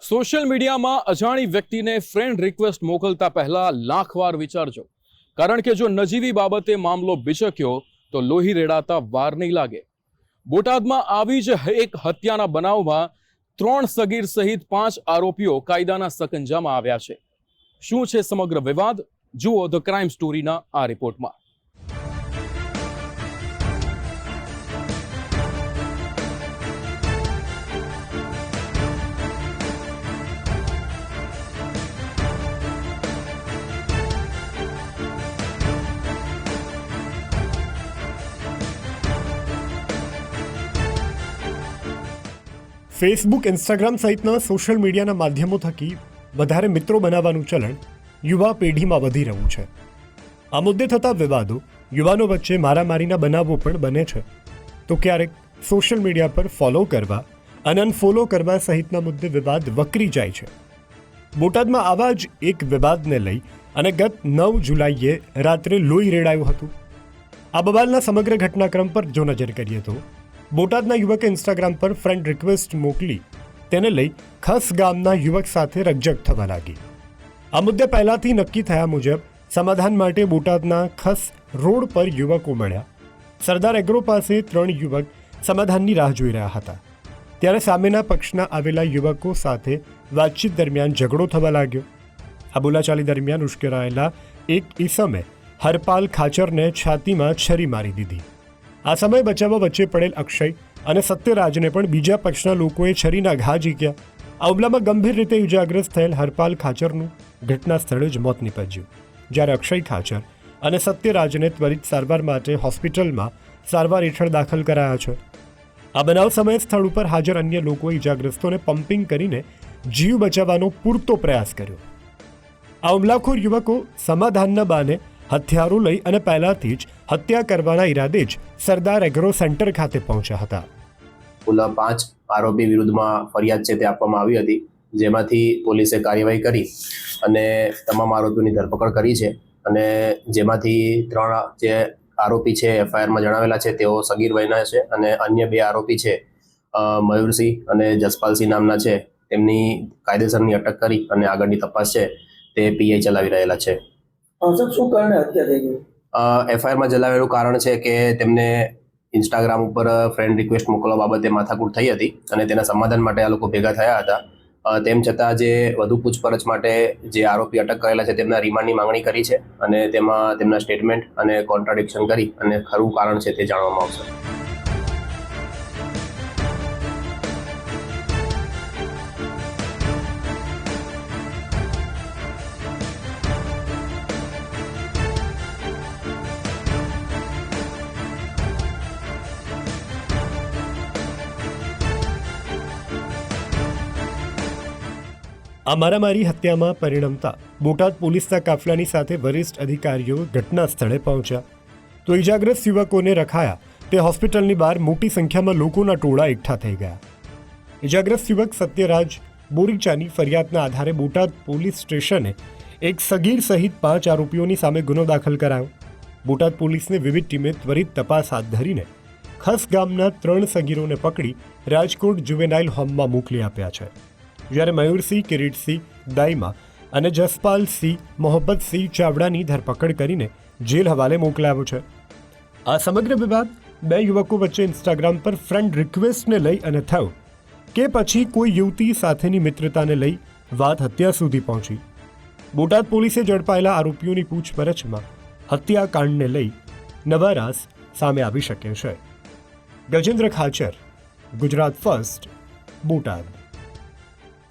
Social મીડિયામાં અજાણી વ્યક્તિને ફ્રેન્ડ રિક્વેસ્ટ મોકલતા પહેલા લાખવાર વિચારજો, કારણ કે જો નજીવી બાબતે મામલો બિચક્યો તો લોહી રેડાતા વાર નહીં લાગે. બોટાદમાં આવી જ એક હત્યાના બનાવમાં 3 સગીર સહિત 5 આરોપીઓ કાયદાના સકંજામાં આવ્યા છે. શું છે સમગ્ર વિવાદ? જુઓ ધ ક્રાઇમ સ્ટોરીના આ રિપોર્ટમાં. ફેસબુક, ઇન્સ્ટાગ્રામ સહિતના સોશિયલ મીડિયાના માધ્યમો થકી વધારે મિત્રો બનાવવાનું ચલણ યુવા પેઢીમાં વધી રહ્યું છે. આ મુદ્દે થતા વિવાદો, યુવાનો વચ્ચે મારામારીના બનાવો પણ બને છે. તો ક્યારેક સોશિયલ મીડિયા પર ફોલો કરવા અને અનફોલો કરવા સહિતના મુદ્દે વિવાદ વકરી જાય છે. બોટાદમાં આવા જ એક વિવાદને લઈ અને ગત 9 જુલાઈએ રાત્રે લોહી રેડાયું હતું. આ બવાલના સમગ્ર ઘટનાક્રમ પર જો નજર કરીએ તો બોટાદના યુવકે ઇન્સ્ટાગ્રામ પર ફ્રેન્ડ રિક્વેસ્ટ મોકલી તેને લઈ ખસ ગામના યુવક સાથે રકઝક થવા લાગી. આ મુદ્દે પહેલાથી નક્કી થયા મુજબ સમાધાન માટે બોટાદના ખસ રોડ પર યુવકો મળ્યા. સરદાર એગ્રો પાસે 3 યુવક સમાધાનની રાહ જોઈ રહ્યા હતા. ત્યારે સામેના પક્ષના આવેલા યુવકો સાથે વાતચીત દરમિયાન ઝઘડો થવા લાગ્યો. આ બોલાચાલી દરમિયાન ઉશ્કેરાયેલા એક ઈસમે હરપાલ ખાચરને છાતીમાં છરી મારી દીધી. આ સમય બચાવવા વચ્ચે પડેલ અક્ષય અને સત્યરાજને પણ બીજા પક્ષના લોકોએ છરીના ઘા ઝીક્યા. આ હુમલામાં ગંભીર રીતે ઇજાગ્રસ્ત થયેલ હરપાલ ખાચરનું ઘટના સ્થળે જ મોત નીપજ્યું, જ્યારે અક્ષય ખાચર અને સત્યરાજને ત્વરિત સારવાર માટે હોસ્પિટલમાં સારવાર હેઠળ દાખલ કરાયા છે. આ બનાવ સમયે સ્થળ ઉપર હાજર અન્ય લોકોએ ઇજાગ્રસ્તોને પમ્પિંગ કરીને જીવ બચાવવાનો પૂરતો પ્રયાસ કર્યો. આ હુમલાખોર યુવકો સમાધાનના બહાને હથિયારો લઈ અને પહેલાથી જ હત્યા કરવાના ઈરાદે જ સરદાર એગ્રો સેન્ટર ખાતે પહોંચ્યા હતા. કુલ 5 આરોપી વિરુદ્ધમાં ફરિયાદ છે તે આપવામાં આવી હતી, જેમાંથી પોલીસે કાર્યવાહી કરી અને તમામ આરોપીઓની ધરપકડ કરી છે. અને જેમાંથી 3 જે આરોપી છે એફઆઈઆરમાં જણાવેલા છે તેઓ સગીર વયના છે, અને અન્ય 2 આરોપી છે મયુરસિંહ અને જસપાલસિંહ નામના છે, તેમની કાયદેસરની અટક કરી અને આગળની તપાસ છે તે પીઆઈ ચલાવી રહેલા છે. શું કારણે હત્યા થઈ ગઈ? એફઆઈઆરમાં જણાવેલું કારણ છે કે તેમને ઇન્સ્ટાગ્રામ ઉપર ફ્રેન્ડ રિક્વેસ્ટ મોકલવા બાબતે માથાકૂટ થઈ હતી અને તેના સમાધાન માટે આ લોકો ભેગા થયા હતા. તેમ છતાં જે વધુ પૂછપરછ માટે જે આરોપી અટક કરેલા છે તેમના રિમાન્ડની માંગણી કરી છે, અને તેમાં તેમના સ્ટેટમેન્ટ અને કોન્ટ્રાડિક્શન કરી અને ખરું કારણ છે તે જાણવામાં આવશે. આ મારામારી હત્યામાં પરિણમતા બોટાદ પોલીસના કાફલાની સાથે વરિષ્ઠ અધિકારીઓ ઘટના સ્થળે પહોંચ્યા. તો ઇજાગ્રસ્ત યુવકોને રખાયા તે હોસ્પિટલની બહાર મોટી સંખ્યામાં લોકોના ટોળા એકઠા થઈ ગયા. ઇજાગ્રસ્ત યુવક સત્યરાજ બોરીચાની ફરિયાદના આધારે બોટાદ પોલીસ સ્ટેશને એક સગીર સહિત 5 આરોપીઓની સામે ગુનો દાખલ કરાયો. બોટાદ પોલીસને વિવિધ ટીમે ત્વરિત તપાસ હાથ ધરીને ખસ ગામના 3 સગીરોને પકડી રાજકોટ જુવેનાઇલ હોમમાં મોકલી આપ્યા છે, જ્યારે મયુરસિંહ, કિરીટસિંહ દાઈમા અને જસપાલસિંહ મોહબ્બતસિંહ ચાવડાની ધરપકડ કરીને જેલ હવાલે મોકલાયો છે. આ સમગ્ર વિવાદ 2 યુવકો વચ્ચે ઇન્સ્ટાગ્રામ પર ફ્રેન્ડ રિક્વેસ્ટને લઈ અને થયો કે પછી કોઈ યુવતી સાથેની મિત્રતાને લઈ વાત હત્યા સુધી પહોંચી. બોટાદ પોલીસે ઝડપાયેલા આરોપીઓની પૂછપરછમાં હત્યાકાંડને લઈ નવા રાઝ સામે આવી શકે છે. ગજેન્દ્ર ખાચર, ગુજરાત ફર્સ્ટ, બોટાદ.